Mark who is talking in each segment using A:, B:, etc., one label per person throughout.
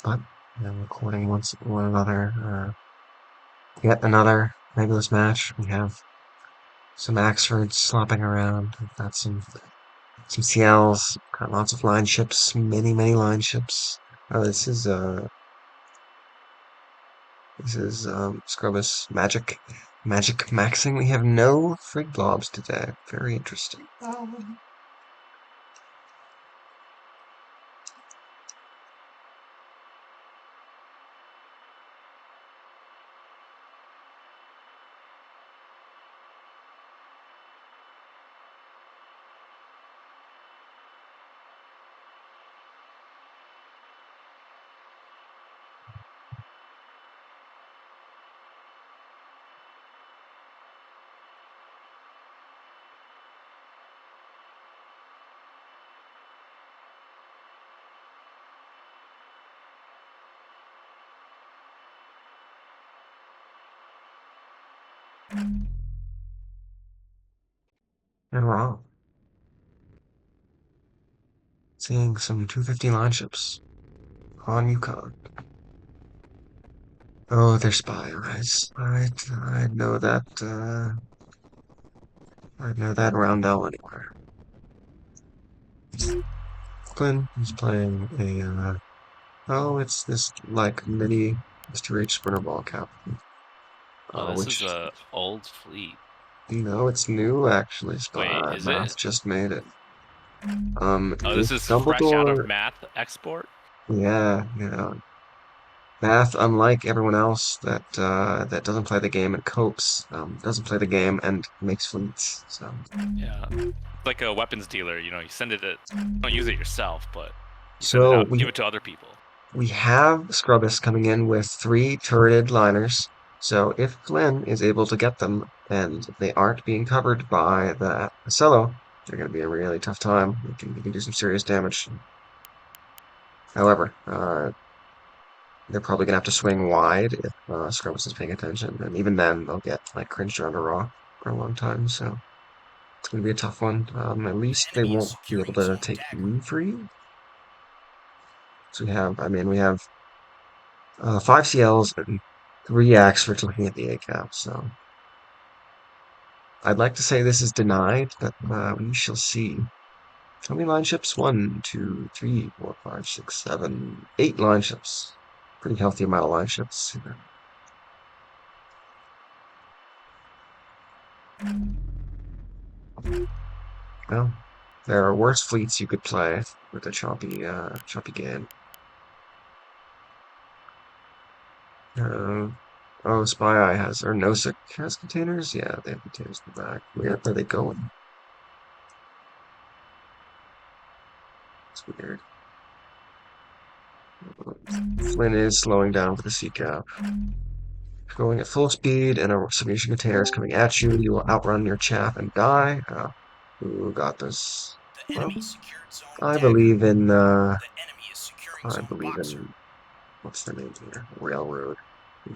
A: But I'm recording once or another. Yet another nebulous match. We have some Axfords slopping around. We've got some CLs. Got lots of line ships. Many line ships. Oh, this is Scrubus Magic maxing. We have no frig blobs today. Very interesting. And we're on. Seeing some 250 line ships on Yukon. Oh, they're spy eyes. I know that. I know that roundel anywhere. Flynn is playing oh, it's this like mini Mr. H sprinter ball cap,
B: Oh, this is
A: which
B: a old fleet.
A: no, it's new actually.
B: Wait,
A: Spy
B: is it?
A: Math just made it.
B: Oh,
A: If
B: this is fresh out of
A: Dumbledore,
B: math export?
A: yeah, Math, unlike everyone else that doesn't play the game and copes, doesn't play the game and makes fleets. So,
B: Yeah. It's like a weapons dealer, you know, you send it to, don't use it yourself, but you send it
A: so
B: out, give it to other people.
A: we have Scrubbus coming in with 3 turreted liners. So if Flynn is able to get them and they aren't being covered by the Cello, they're going to be a really tough time. They can do some serious damage. However, they're probably going to have to swing wide if Scrubbus is paying attention. And even then, they'll get like cringed under rock for a long time. So it's going to be a tough one. At least they won't be able to take E free. So we have 5 CLs and 3 for looking at the A cap. So I'd like to say this is denied, but we shall see. How many line ships? 8 line ships. Pretty healthy amount of line ships. Well, there are worse fleets you could play with a choppy game. Uh, oh, Spy Eye has, or Nosek has containers? Yeah, they have containers in the back. Where are they going? It's weird. Flynn is slowing down for the sea cap. Going at full speed and a submission container is coming at you. You will outrun your chap and die. Who got this? Well, I believe in, I believe in, what's the name here? Railroad.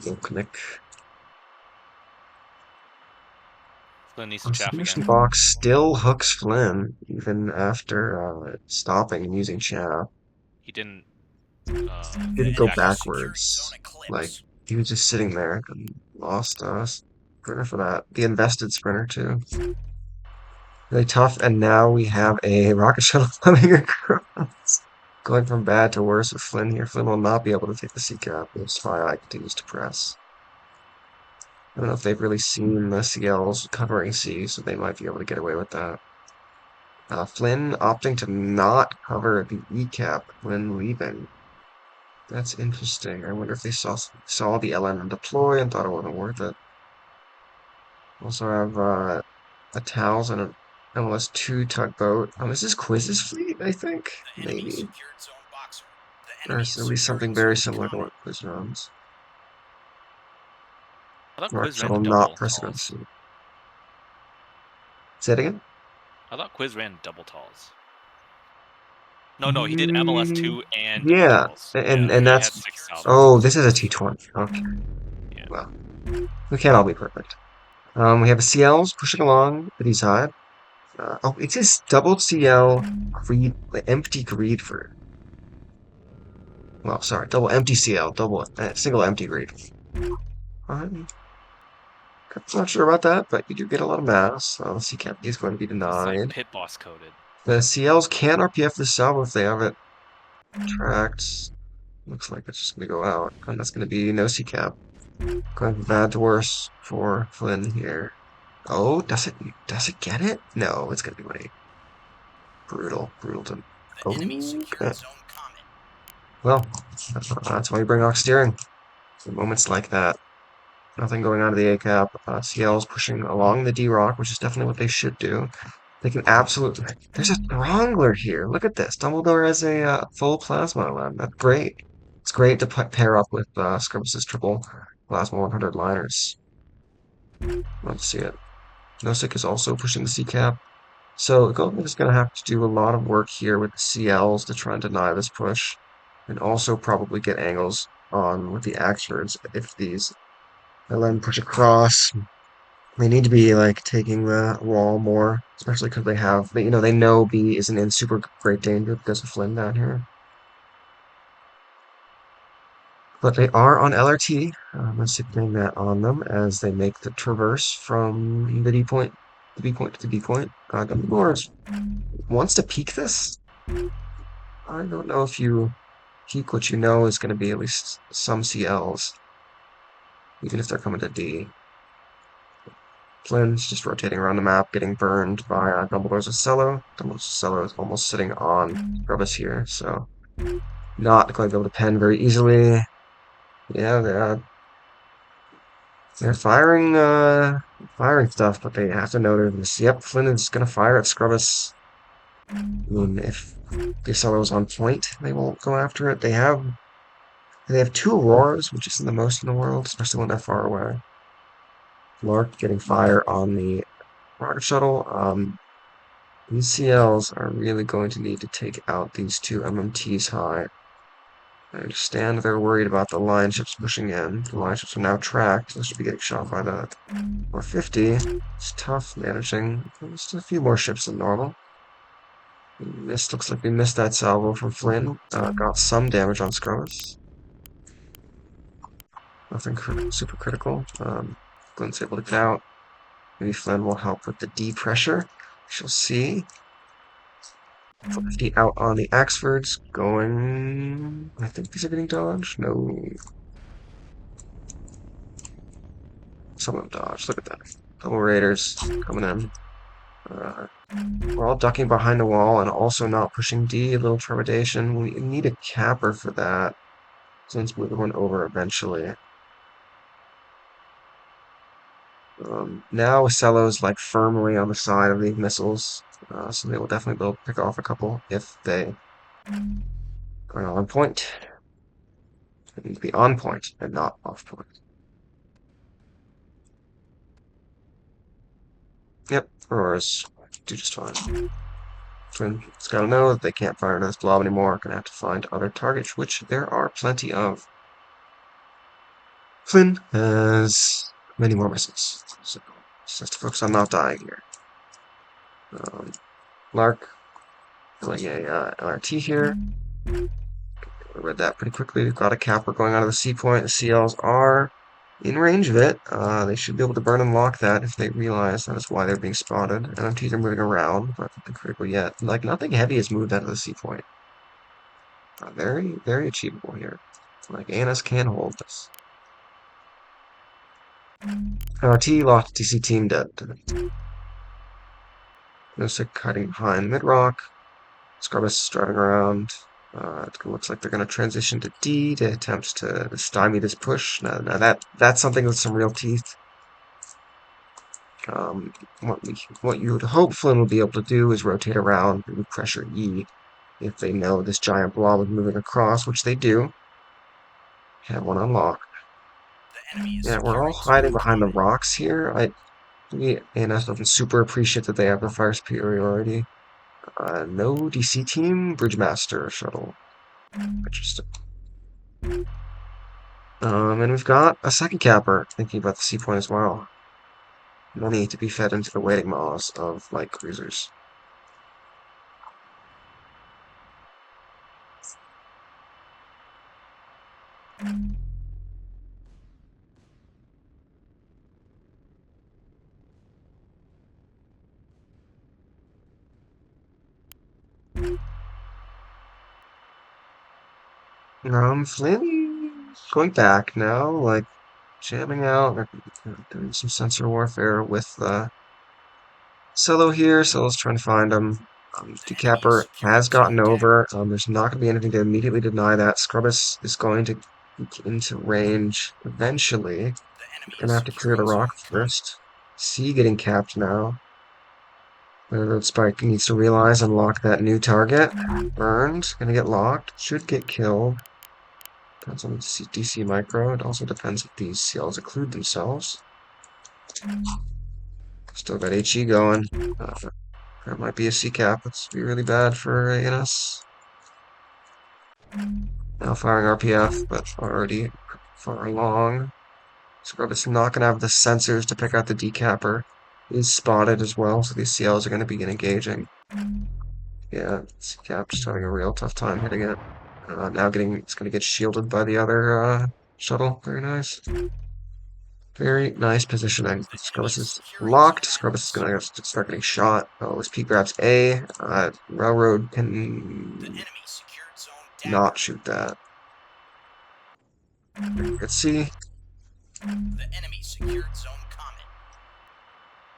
A: Yukon.
B: Flynn needs to
A: Our
B: chaff
A: submission
B: again.
A: box still hooks Flynn, even after stopping and using chaff.
B: He didn't
A: Didn't go
B: jack up.
A: backwards. Like, he was just sitting there and lost us. Sprinter for that. The invested sprinter, too. Really tough, and now we have a rocket shuttle coming across. Going from bad to worse with Flynn here. Flynn will not be able to take the sea cap if Spy Eye continues to press. I don't know if they've really seen the CLs covering C, so they might be able to get away with that. Flynn opting to not cover the E cap when leaving. That's interesting. I wonder if they saw the LN deploy and thought it wasn't worth it. Also have a Towels and an MLS2 tugboat. This is Quiz's fleet, I think? Maybe. Or at least something very similar to what Quiz runs.
B: I thought
A: Rocket
B: Quiz ran
A: Shuttle not
B: double talls.
A: precedency. Say it again?
B: I thought Quiz ran double talls. No, he did MLS
A: Mm,
B: 2 and double
A: yeah,
B: talls. Yeah,
A: and
B: he
A: that's...
B: has 6,000.
A: Oh, this is a T20. Okay,
B: Yeah.
A: well, we can't all be perfect. We have a CLs pushing along the D side. Oh, it says double CL greed, empty greed for Well, sorry, double empty CL, double single empty read. I'm not sure about that, but you do get a lot of mass. So the CCAP is going to be
B: It's like
A: denied.
B: pit boss coded.
A: The CLs can RPF the salvo if they have it tracked. Looks like it's just going to go out, and that's going to be no CCAP. Going from bad to worse for Flynn here. Oh, does it get it? No, it's going to be late. Brutal, brutal to. Oh, okay. Well, that's why you bring ox steering. In moments like that. Nothing going on to the A cap. CL's pushing along the D rock, which is definitely what they should do. They can absolutely. There's a Throngler here. Look at this. Dumbledore has a full plasma line. That's great. It's great to pair up with Scrubbus's triple plasma 100 liners. Love to see it. Nosik is also pushing the C cap. So Goldman is going to have to do a lot of work here with the CLs to try and deny this push, and also probably get angles on with the Axfords if these LN push across. They need to be like taking the wall more, especially because they know B isn't in super great danger because of Flynn down here. But they are on LRT. I'm signaling that on them as they make the traverse from the D point, the B point to the B point. Dumbledore wants to peek this. I don't know if you peek what you know is going to be at least some CLs, even if they're coming to D. Flynn's just rotating around the map, getting burned by Dumbledore's Ocello. Dumbledore's Ocello is almost sitting on Scrubbus here, so not going to be able to pen very easily. Yeah, they're firing stuff, but they have to know they're this. Yep, Flynn is going to fire at Scrubbus. I mean, if the Ocello is on point, they won't go after it. They have two Auroras, which isn't the most in the world, especially when they're far away. Lark getting fire on the rocket shuttle. These CLs are really going to need to take out these two MMTs high. I understand they're worried about the line ships pushing in. The line ships are now tracked. They should be getting shot by the 450. It's tough managing. Just a few more ships than normal. Looks like we missed that salvo from Flynn. Got some damage on Scrubbus. Nothing super critical. Flynn's able to get out. Maybe Flynn will help with the D pressure. She'll see. 50 out on the Axfords, going. I think these are getting dodged. No. Some of them dodged. Look at that. Double Raiders coming in. Uh, we're all ducking behind the wall and also not pushing D. A little trepidation. We need a capper for that. Since we went over eventually. Now Ocello's like firmly on the side of these missiles. So they will definitely be able to pick off a couple if they are on point. They need to be on point and not off point. Yep, Auroras do just fine. Flynn's gotta know that they can't fire into this blob anymore. Gonna have to find other targets, which there are plenty of. Flynn has many more missiles, so just has to focus on not dying here. Lark doing a LRT here. I read that pretty quickly. We've got a capper going out of the C point. The CLs are in range of it. They should be able to burn and lock that if they realize that is why they're being spotted. MMTs are moving around, but nothing critical yet. Like, nothing heavy has moved out of the C point. Very, very achievable here. Like, ANS can hold this. LRT locked TC team dead. Nosik hiding behind mid-rock. Scrubbus driving around. It looks like they're going to transition to D to attempt to stymie this push. Now that's something with some real teeth. What you would hope Flynn will be able to do is rotate around and pressure E if they know this giant blob is moving across, which they do. Have one unlocked. Yeah, we're all hiding behind the rocks here. ANS doesn't super appreciate that they have the fire superiority. No DC team, Bridgemaster shuttle. Interesting. And we've got a second capper thinking about the C point as well. Money to be fed into the waiting maws of light cruisers. Flynn going back now, like jamming out, or, doing some sensor warfare with Solo here. Solo's trying to find him. Decapper has gotten over. There's not going to be anything to immediately deny that. Scrubbus is going to get into range eventually. Gonna have to clear the rock first. C getting capped now. Railroad Spike needs to realize and lock that new target. Burned, gonna get locked, should get killed. Depends on the DC micro. It also depends if these CLs occlude themselves. Still got HE going. That might be a C cap. That's be really bad for ANS. Now firing RPF, but already far along. Scrub is not going to have the sensors to pick out the decapper. Is spotted as well, so these CLs are going to begin engaging. Yeah, C-Cap just having a real tough time hitting it. Now it's going to get shielded by the other shuttle. Very nice. Very nice positioning. Scrubus is locked. Scrubus is going to start getting shot. Oh, this P grabs A. Railroad can not shoot that. Let's see.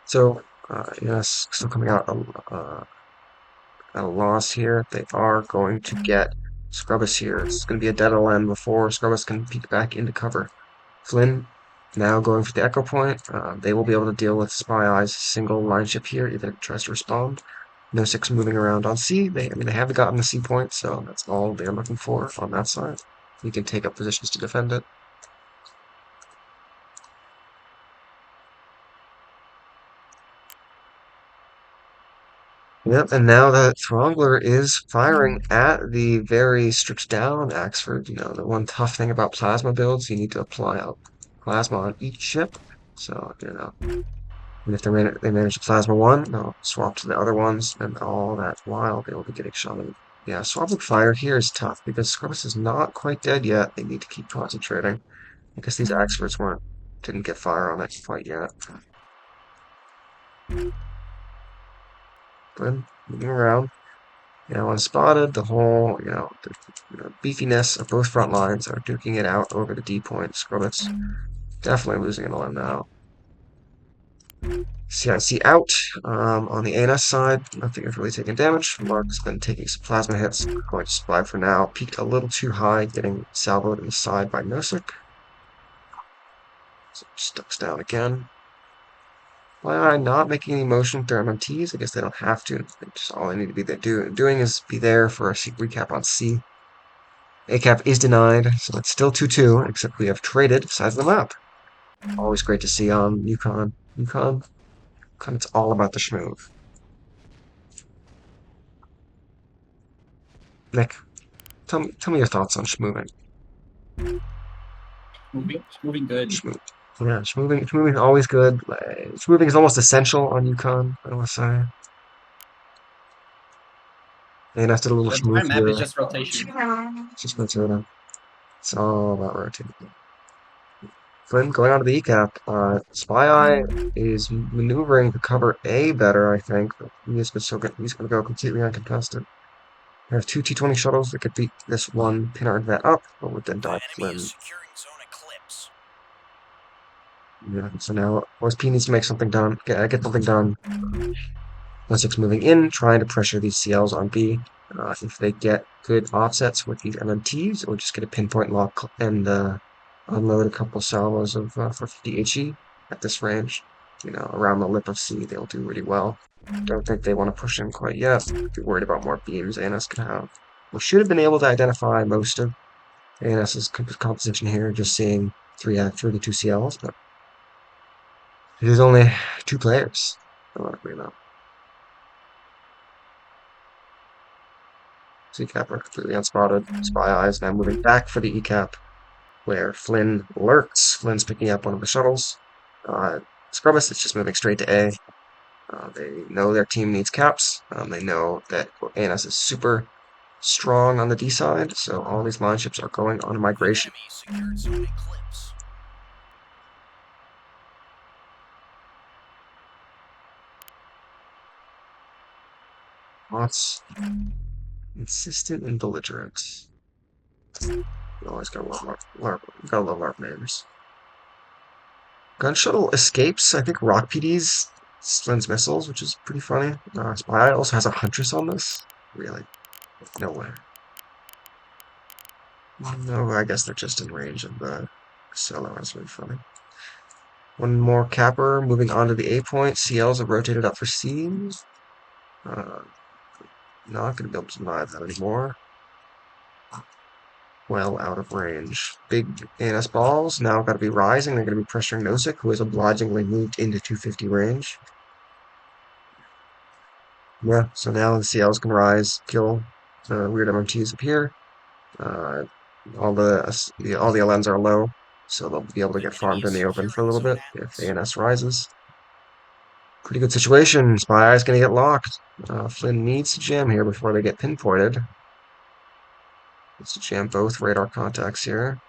A: So, yes, still coming out at a loss here. They are going to get Scrubbus here. It's going to be a dead LM before Scrubbus can peek back into cover. Flynn now going for the Echo Point. They will be able to deal with Spy Eye's single line ship here, even if it tries to respond. No 6 moving around on C. They haven't gotten the C point, so that's all they're looking for on that side. We can take up positions to defend it. Yep, and now that Throngler is firing at the very stripped down Axford, the one tough thing about plasma builds, you need to apply a plasma on each ship. So, and if they manage the plasma one, they'll swap to the other ones, and all that while they will be getting shot. Yeah, swapping fire here is tough because Scrubbus is not quite dead yet. They need to keep concentrating. I guess these Axfords didn't get fire on it quite yet. But moving around. Unspotted, the whole, beefiness of both front lines are duking it out over the D point. Scrubbits definitely losing an LM now. CIC out. On the ANS side, nothing is really taking damage. Mark's been taking some plasma hits. Going to Spy for now. Peaked a little too high, getting salvoed in the side by Nosik. So stucks down again. Why not making any motion with their MMTs? I guess they don't have to. All they need to be doing is be there for a recap on C. ACAP is denied, so it's still 2-2, except we have traded sides of the map. Always great to see on Yukon. Yukon, it's all about the schmoove. Nick, tell me your thoughts on schmoovin.
C: Moving good.
A: Yeah, schmoovin is always good. Schmoovin is almost essential on Yukon, I want to say. And I did a little
C: The
A: schmoove
C: map is just rotation.
A: Just rotating. It's all about rotating. Flynn going on to the ECAP. Spy Eye is maneuvering to cover A better, I think, but he's going to go completely uncontested. I have 2 T-20 shuttles that could beat this one Pinard vet up, but would then die Flynn. Yeah, so now OSP needs to make something done, get something done. 1-6 moving in, trying to pressure these CLs on B. If they get good offsets with these MMTs, or just get a pinpoint lock and unload a couple salvos of for 50 HE at this range, around the lip of C, they'll do really well. Don't think they want to push in quite yet. Be worried about more beams ANS can have. We should have been able to identify most of ANS's composition here, just seeing 3 out of 32 CLs, but there's only 2 players. Ironically enough. C-Cap are completely unspotted. Spy Eyes now moving back for the E-Cap, where Flynn lurks. Flynn's picking up one of the shuttles. Scrubbus is just moving straight to A. They know their team needs caps. They know that ANS is super strong on the D side, so all these line ships are going on migration. Lots insistent and belligerent. You always gotta love LARP names. Gun shuttle escapes, I think, rock PDs, Slin's missiles, which is pretty funny. Spy also has a huntress on this. Really? No way. No, I guess they're just in range of the solo. That's really funny. One more capper, moving on to the A point. CLs have rotated up for C's. Not going to be able to deny that anymore. Well out of range. Big ANS balls now got to be rising. They're going to be pressuring Nosek, who has obligingly moved into 250 range. Yeah, so now the CLs can rise, kill the weird MMTs up here. All the LNs are low, so they'll be able to get farmed in the open for a little bit if ANS rises. Pretty good situation. Spy Eye's going to get locked. Flynn needs to jam here before they get pinpointed. Needs to jam both radar contacts here.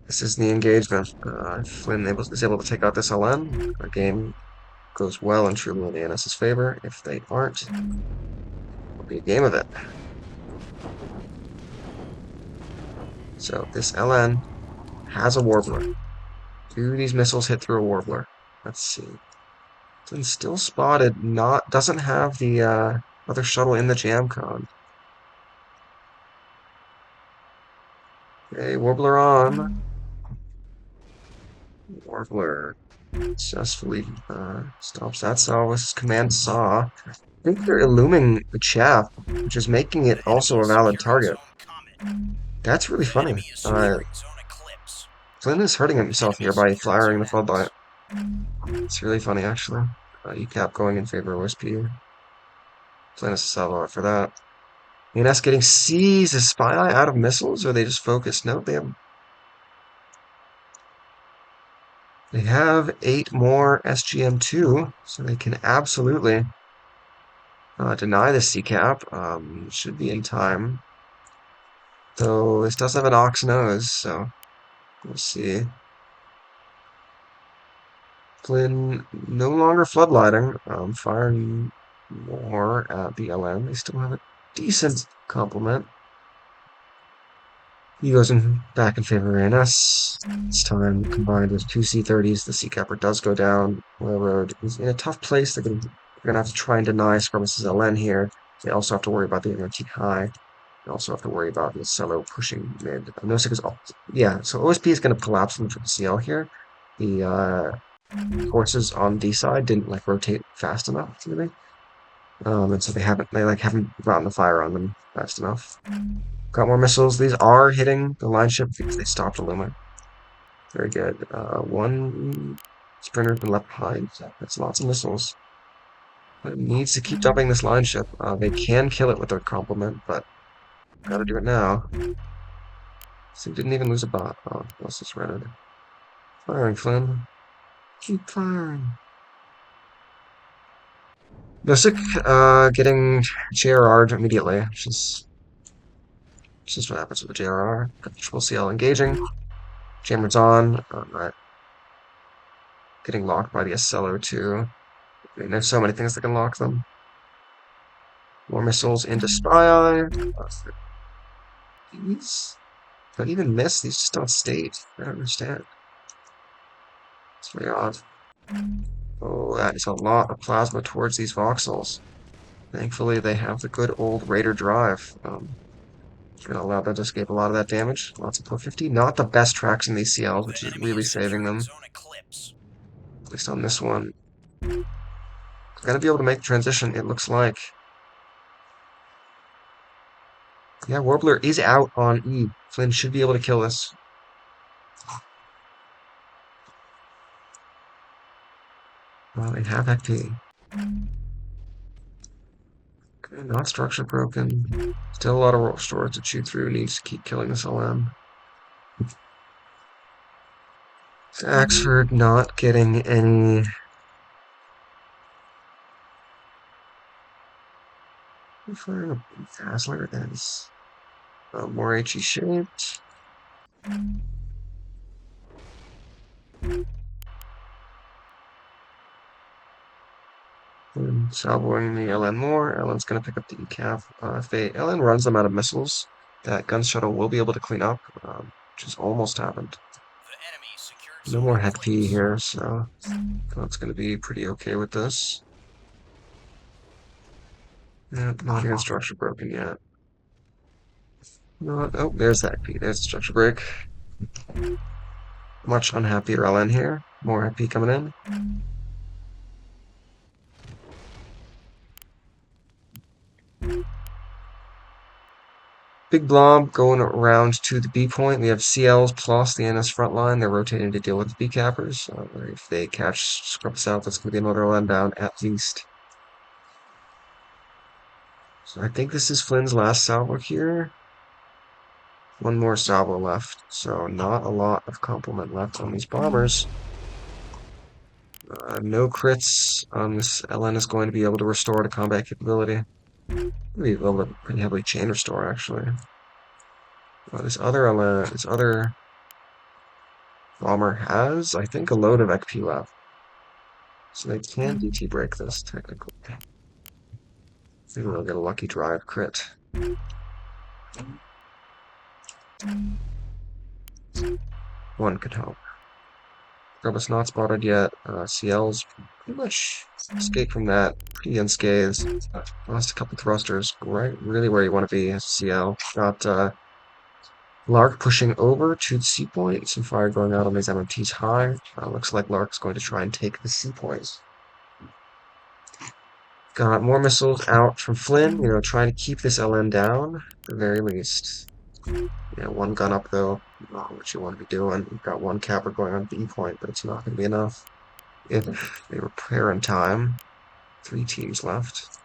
A: This is the engagement. Flynn is able to take out this LN. The game goes well and truly in ANS's favor. If they aren't, it'll be a game of it. So this LN has a Warbler. Do these missiles hit through a Warbler? Let's see. Flynn's still spotted. Doesn't have the other shuttle in the jam cone. Okay, Warbler on. Warbler successfully stops that saw. This is Command Saw. I think they're illuming the chaff, which is making it also a valid target. That's really funny. Flynn is hurting himself here by firing the floodlight. It's really funny, actually. UCAP going in favor of OSP. Flynn has to sell out for that. ANS getting C's. Is Spy Eye out of missiles, or are they just focused? No, they have 8 more SGM2, so they can absolutely deny the CCAP. Should be in time. Though this does have an ox nose, so we'll see. Flynn no longer floodlighting, firing more at the LM. They still have a decent complement. He goes back in favor of ANS. This time, combined with 2 C-30s, the C-Capper does go down. Railroad is in a tough place. They're gonna have to try and deny Skirmish's LN here. They also have to worry about the MRT high. They also have to worry about the Cello pushing mid. Nosek is yeah, so OSP is gonna collapse from the CL here. The horses on D side didn't rotate fast enough, really. And so they haven't gotten the fire on them fast enough. Got more missiles. These are hitting the line ship because they stopped Illumine. Very good. One sprinter been left behind. That's lots of missiles. But it needs to keep dumping this line ship. They can kill it with their complement, but gotta do it now. So he didn't even lose a bot. Oh, let's just run it. Firing, Flynn. Keep firing. Nosek getting JRR'd immediately, which is just what happens with the JRR. Triple CL engaging. Jammer's on. Getting locked by the SLO too. I mean, there's so many things that can lock them. More missiles into Spy Eye. These don't even miss. These just don't state. I don't understand. It's very odd. Oh, that is a lot of plasma towards these voxels. Thankfully, they have the good old Raider drive. Gonna allow them to escape a lot of that damage. Lots of 450. Not the best tracks in these CLs, which is really saving them. At least on this one. Gonna be able to make the transition, it looks like. Yeah, Warbler is out on E. Flynn should be able to kill this. Well, they have XP. Okay, not structure broken. Still a lot of stores to chew through. Needs to keep killing this LM. Axford not getting any prefer a Dazzler is more HE shaped. And salvoing the LN more. LN's going to pick up the ECAF. If LN runs them out of missiles, that gun shuttle will be able to clean up, which has almost happened. No more Heck P here, so that's going to be pretty okay with this. Yeah, not even structure broken yet. Not, oh, there's that P. There's the structure break. Much unhappier LN here. More Heck P coming in. Big blob going around to the B point. We have CLs plus the NS front line. They're rotating to deal with the B cappers. If they catch Scrubs out, that's going to be another LN down at least. So I think this is Flynn's last salvo here. One more salvo left, so not a lot of complement left on these bombers. No crits on this. LN is going to be able to restore to combat capability. Be able to pretty heavily chain restore actually. This other LN, this other bomber has, I think, a load of XP left, so they can DT break this technically. Maybe we'll get a lucky drive crit. One could help. Scrubus not spotted yet. CL's pretty much escaped from that pretty unscathed. Lost a couple thrusters, right? Really where you want to be as CL. Got Lark pushing over to the C point. Some fire going out on these MMTs high. Looks like Lark's going to try and take the C points. Got more missiles out from Flynn, trying to keep this LN down, at the very least. One gun up though, not what you want to be doing. You've got one capper going on B point, but it's not going to be enough if they repair in time. 3 teams left.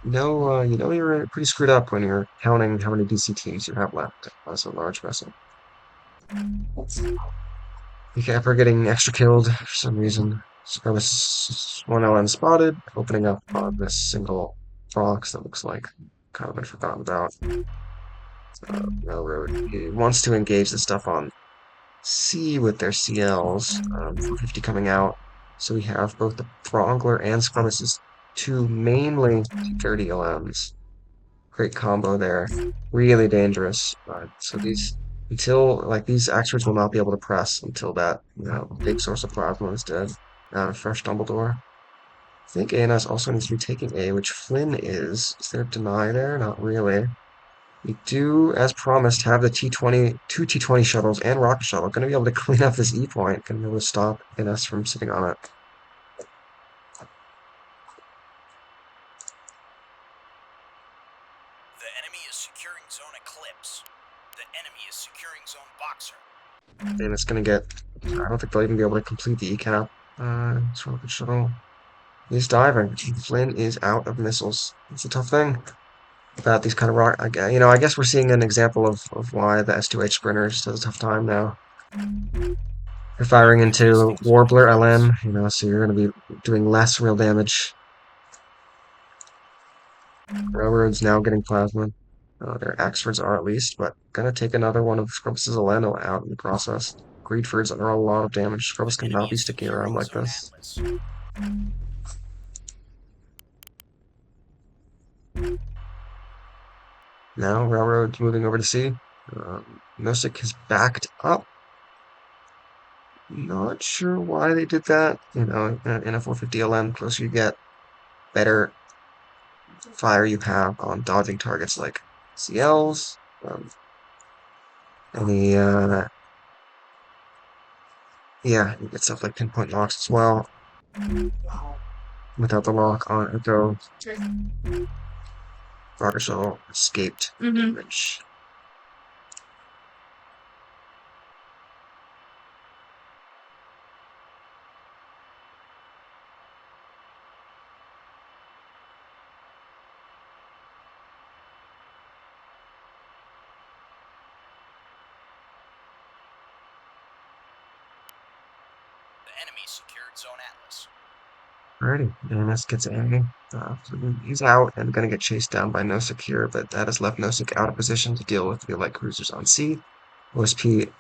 A: You're pretty screwed up when you're counting how many DC teams you have left as a large vessel. The capper getting extra killed for some reason. Scrubus 1 LN spotted, opening up on this single box that looks like kind of been forgotten about. Railroad. He wants to engage the stuff on C with their CLs. 450 coming out. So we have both the Throngler and Scrubus's two mainly 30 LMs. Great combo there. Really dangerous. So these extras will not be able to press until that big source of plasma is dead. Fresh Dumbledore. I think ANS also needs to be taking A, which Flynn is. Is there a deny there? Not really. We do, as promised, have the T-20, two T-20 shuttles and rocket shuttle. Going to be able to clean up this E point. Going to be able to stop NS from sitting on it.
D: The enemy is securing zone Eclipse. The enemy is securing zone Boxer.
A: And it's going to get... I don't think they'll even be able to complete the ECAP. This rocket shuttle. He's diving. Flynn is out of missiles. It's a tough thing about these kind of rock. I guess we're seeing an example of why the S2H sprinters has a tough time now. You're firing into Warbler LM, so you're going to be doing less real damage. Railroad's now getting plasma. Their Axfords are at least, but gonna take another one of Scrubus's Aleno out in the process. Greedfords are a lot of damage. Scrubus cannot be sticking around like this. Now Railroad's moving over to C. Nosik has backed up. Not sure why they did that. In a 450 LM, closer you get, better fire you have on dodging targets like CLs. Yeah, you get stuff like pinpoint locks as well. Without the lock on it, though, rocket shuttle escaped damage.
D: The enemy secured zone Atlas.
A: Alrighty, ANS gets A. He's out and gonna get chased down by Nosek here, but that has left Nosek out of position to deal with the light cruisers on C. OSP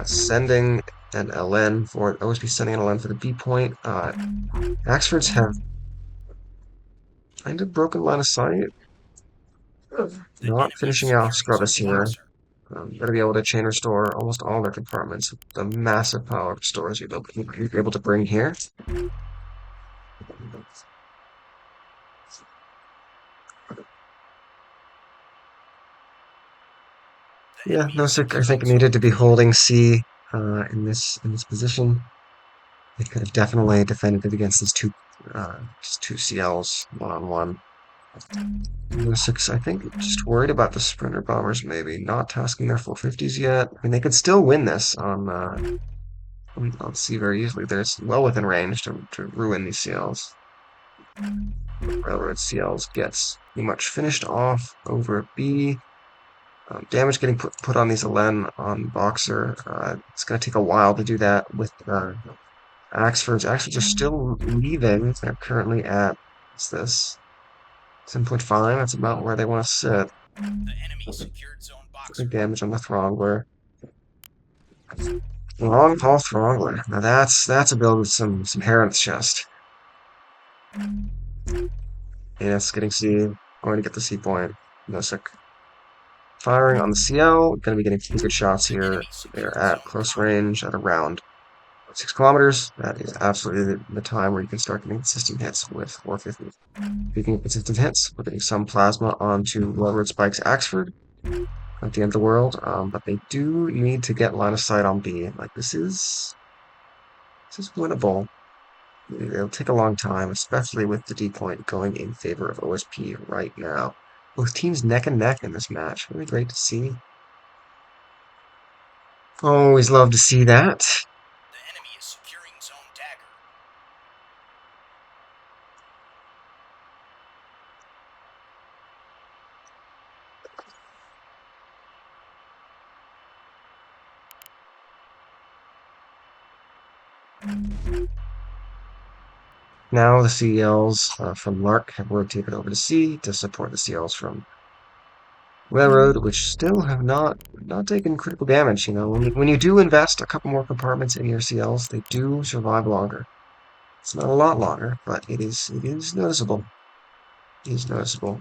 A: sending an LN for OSP sending an LN for the B point. Axfords have kind of broken line of sight.
D: The
A: Not
D: enemy is
A: finishing off
D: securing
A: Scrubbus
D: zone
A: here.
D: boxer.
A: Gonna be able to chain restore almost all their compartments. The massive power stores you're able to bring here.
D: The
A: Yeah,
D: enemy is
A: Nosek I think
D: securing
A: needed to
D: zone
A: be
D: B.
A: holding C in this position. They could have definitely defended it against these two CLs one-on-one. Nosek, I think, just worried about the Sprinter Bombers maybe not tasking their 450s yet. I mean, they could still win this on C very easily. They're well within range to ruin these CLs. Railroad CLs gets pretty much finished off over at B. Damage getting put on these Elen on Boxer. It's going to take a while to do that with Axfords. Axfords are still leaving. They're currently at, what's this? 10.5. That's about where they want to sit.
D: The enemy secured zone boxer.
A: Big damage on the Throggler. Long haul Throggler. Now that's a build with some hair chest. And it's getting C. Going to get the C point. Nosek firing on the CL. Going to be getting some good shots
D: The
A: here.
D: enemy
A: They're
D: secured
A: at
D: zone
A: close
D: Bravo.
A: range at around 6 kilometers. That is absolutely the time where you can start getting consistent hits with 450. Speaking of consistent hits, we're getting some plasma onto Railroad Spike's Axford at the end of the world, but they do need to get line of sight on B. Like this is winnable. It'll take a long time, especially with the D point going in favor of OSP right now. Both teams neck and neck in this match. Really great to see. Always love to see that.
D: The enemy is securing zone dagger.
A: Now the CLs from Lark have rotated over to C to support the CLs from Railroad, which still have not taken critical damage. You know, when you do invest a couple more compartments in your CLs, they do survive longer. It's not a lot longer, but it is noticeable. It is noticeable.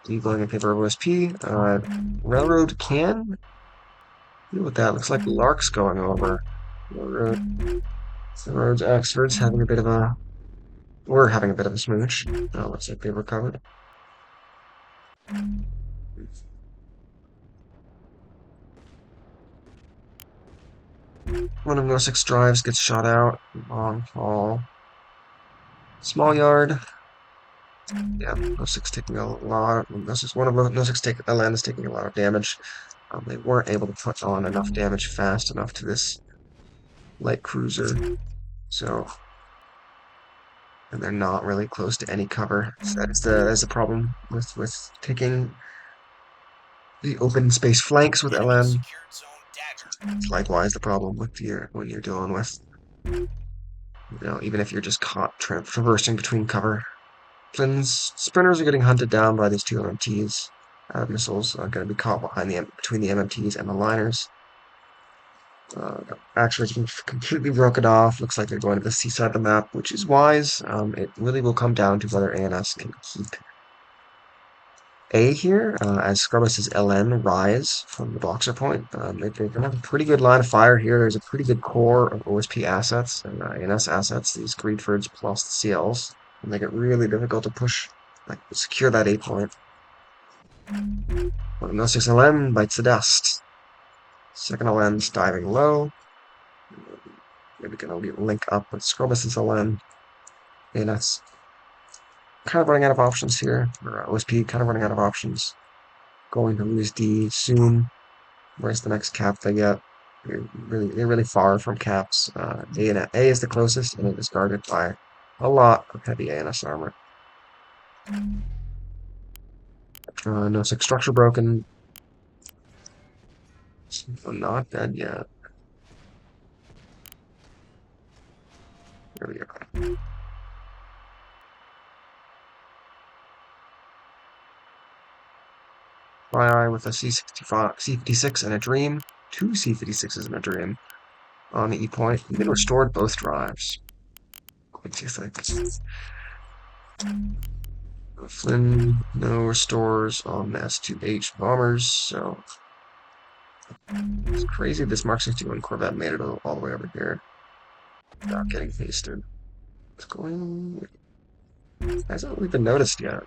A: D going in favor of OSP. Railroad can deal with that. Looks like Lark's going over. Railroad's Oxford's having a bit of a. We're having a bit of a smooch. Looks like they recovered. One of No 6 drives gets shot out. Long haul. Small yard. Yeah, No 6 taking a lot. No 6, one of No 6 Atlanta is taking a lot of damage. They weren't able to put on enough damage fast enough to this light cruiser. So, and they're not really close to any cover. So that's the problem with taking the open space flanks with
D: The enemy
A: LN.
D: secured zone dagger.
A: It's likewise the problem with when you're dealing with, even if you're just caught traversing between cover. Flynn's sprinters are getting hunted down by these two MMTs. Missiles are going to be caught between the MMTs and the liners. Actually, completely broken off. Looks like they're going to the C side of the map, which is wise. It really will come down to whether ANS can keep A here, as Scrubbus's LN rise from the boxer point. They're going to have a pretty good line of fire here. There's a pretty good core of OSP assets and ANS assets, these Greedfords plus the CLs. And make it really difficult to push, like, secure that A point. Well, No 6 LN bites the dust. Second LN's diving low. Maybe gonna link up with Scrubbus's LN. And that's kind of running out of options here. Or OSP kind of running out of options. Going to lose D soon. Where's the next cap they get? They're really far from caps. A is the closest, and it is guarded by a lot of heavy ANS armor. No 6 structure broken. So not dead yet. There we go. FYI with a C65, C56 and a dream. 2 C56s and a dream on the E point. Even restored both drives. Quite two things. Flynn, no restores on the S2H bombers, so it's crazy this Mark 61 Corvette made it all the way over here without getting pasted. What's going on? Hasn't really been noticed yet.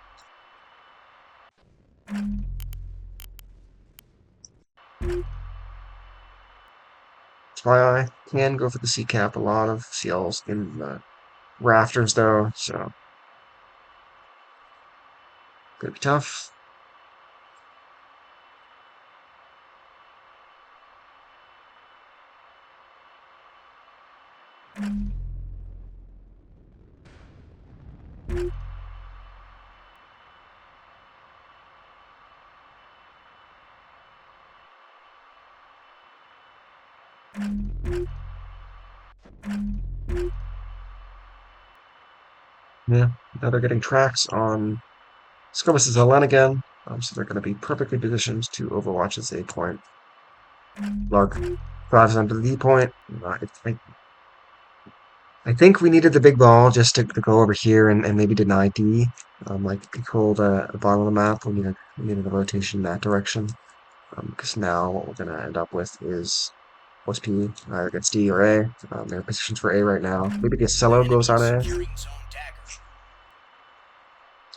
A: FYI, can go for the C cap. A lot of CLs in the rafters though, so gonna be tough. Yeah, now they're getting tracks on SChmoovin LN again, so they're going to be perfectly positioned to overwatch this A point. Lark drives onto the D point. I think we needed the big ball just to go over here and maybe deny D. Like control the bottom of the map. We needed a rotation in that direction. Because now what we're going to end up with is OSP either gets D or A. Their positions for A right now. Maybe the Cello goes on A.
D: Securing zone dagger.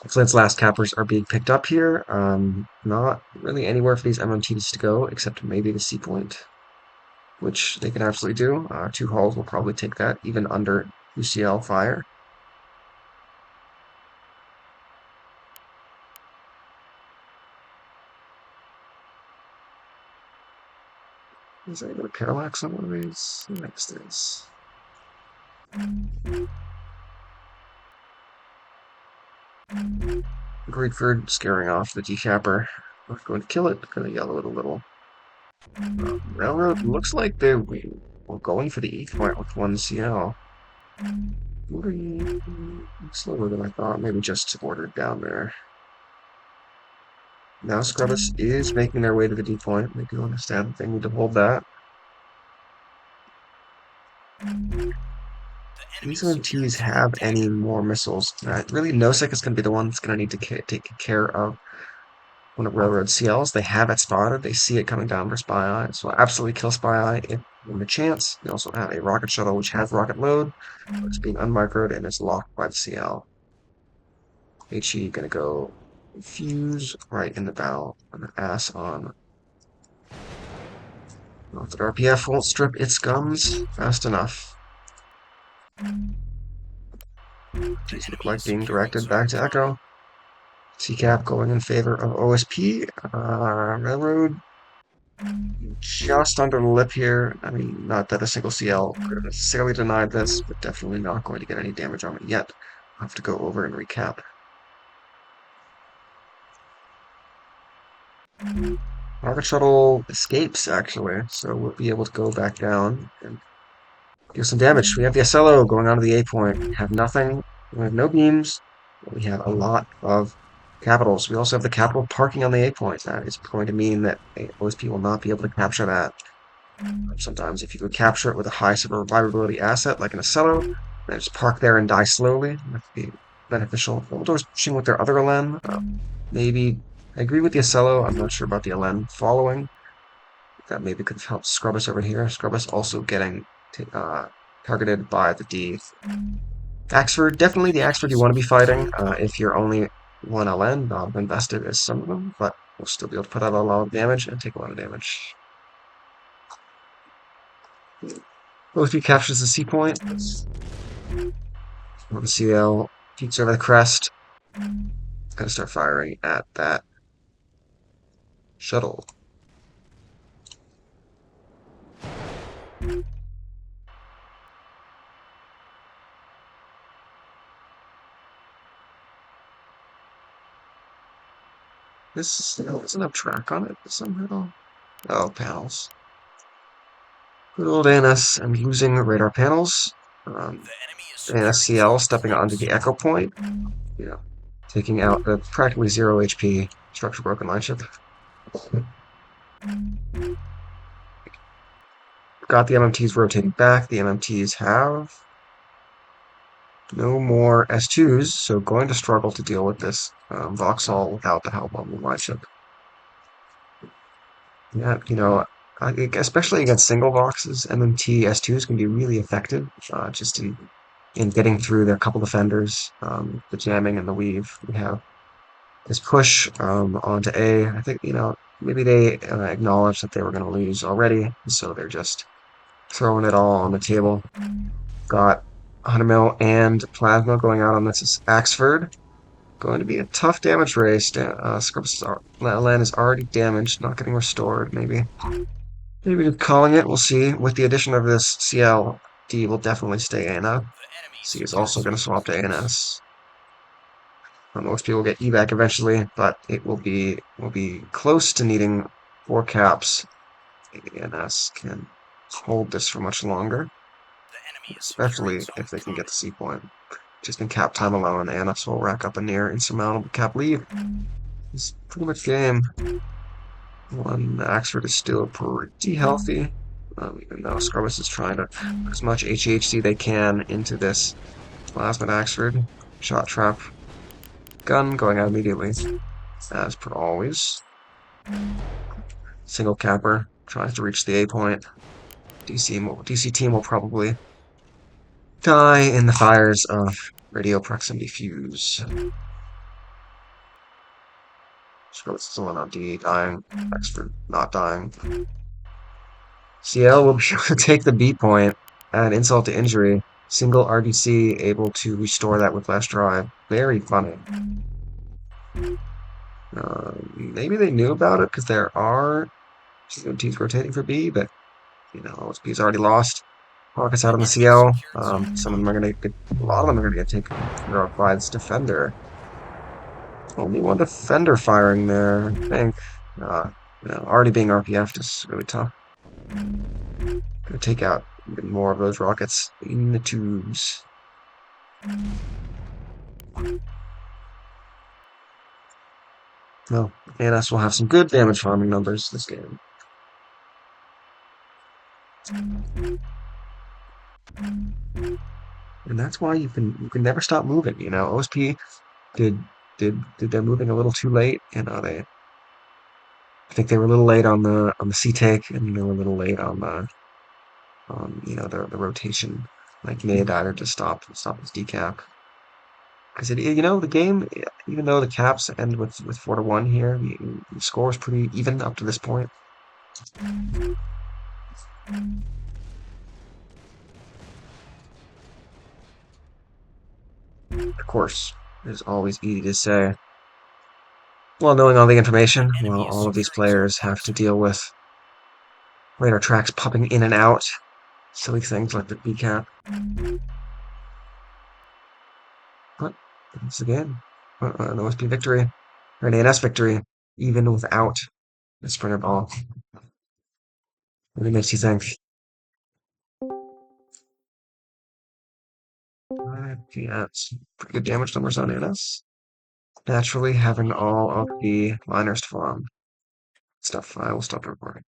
A: Flint's last cappers are being picked up here. Not really anywhere for these MMTs to go, except maybe the C point, which they can absolutely do. 2 hulls will probably take that, even under UCL fire. Is that going to parallax on one of these? Next is. Greatford scaring off the decapper. Not going to kill it, going to yellow it a little. Railroad looks like they were going for the 8th point with 1 CL. Slower than I thought, maybe just ordered down there. Now Scrubbus is making their way to the D point. They do understand that they need to hold that. These MMTs have any more missiles. Really, Nosek is going to be the one that's going to need to take care of one of Railroad CLs. They have it spotted. They see it coming down for Spy Eye. So absolutely kill Spy Eye if given a chance. They also have a rocket shuttle which has rocket load. It's being unmicroed and is locked by the CL. HE going to go fuse right in the bow and the ass on. Not that RPF won't strip its guns fast enough. These look like being directed back to Echo. CCAP going in favor of OSP. Railroad just under the lip here. I mean, not that a single CL could have necessarily denied this, but definitely not going to get any damage on it yet. I'll have to go over and recap. Rocket shuttle escapes, actually, so we'll be able to go back down and deal some damage. We have the SLO going on to the A point. We have nothing. We have no beams. We have a lot of capitals. We also have the capital parking on the A point. That is going to mean that OSP will not be able to capture that. Sometimes if you could capture it with a high survivability asset like an SLO, then just park there and die slowly. That would be beneficial. Dumbledore's pushing with their other LN. Maybe I agree with the SLO. I'm not sure about the LN following. That maybe could help Scrubbus over here. Scrubbus also getting targeted by the D. Axford, definitely the Axford you want to be fighting if you're only 1 LN, not invested as some of them, but we'll still be able to put out a lot of damage and take a lot of damage. OSP captures the C point. The CL peeks over the crest. Gonna start firing at that shuttle. This doesn't have track on it somehow. Oh, panels. Good old ANS. I'm using radar panels.
D: The enemy is
A: And SCL stepping onto the echo point. Yeah. Taking out the practically 0 HP structure broken line ship. Got the MMTs rotating back. The MMTs have no more S2s, so going to struggle to deal with this Vauxhall without the help of the line ship. Yeah, especially against single boxes, MMT S2s can be really effective, just in getting through their couple defenders, the jamming and the weave. We have this push onto A. I think, maybe they acknowledged that they were going to lose already, so they're just throwing it all on the table. Got 100 mil and plasma going out on this Axford. Going to be a tough damage race. Land is already damaged, not getting restored, maybe. Maybe calling it, we'll see. With the addition of this CL, D will definitely stay ANA. C is also going to swap to ANS. Most people get evac eventually, but it will be close to needing 4 caps. ANS can hold this for much longer, especially if they can get the C point. Just in cap time alone, ANS will rack up a near insurmountable cap lead. It's pretty much game. One Axford is still pretty healthy, even though Scrubbus is trying to put as much HHC they can into this Plasmid Axford. Shot trap gun going out immediately, as per always. Single capper tries to reach the A point. DC team will probably die in the fires of radio proximity fuse. Scrubbus still on D, dying. Axford not dying. CL will be able to take the B point, add insult to injury. Single RDC able to restore that with less drive. Very funny. Maybe they knew about it because there are COTs rotating for B, but OSP is already lost. Rockets out on the CL. Some of them are gonna get, a lot of them are gonna get taken care of by this defender. Only one defender firing there, I think. Already being RPF'd is really tough. Gonna take out even more of those rockets in the tubes. Well, ANS will have some good damage farming numbers this game. And that's why you can never stop moving. OSP did their moving a little too late. I think they were a little late on the C take, and they were a little late on the rotation, like mid either to stop his decap. Because the game, even though the caps end with 4-1 here, the score is pretty even up to this point. Of course, it's always easy to say. Well, knowing all the information, all of these players have to deal with radar tracks popping in and out, silly things like the B cap. But once again, an OSP victory, or an ANS victory, even without the sprinter ball. Really makes you think. Yeah, it's pretty good damage numbers on ANS. Naturally, having all of the miners to farm. Stuff, I will stop recording.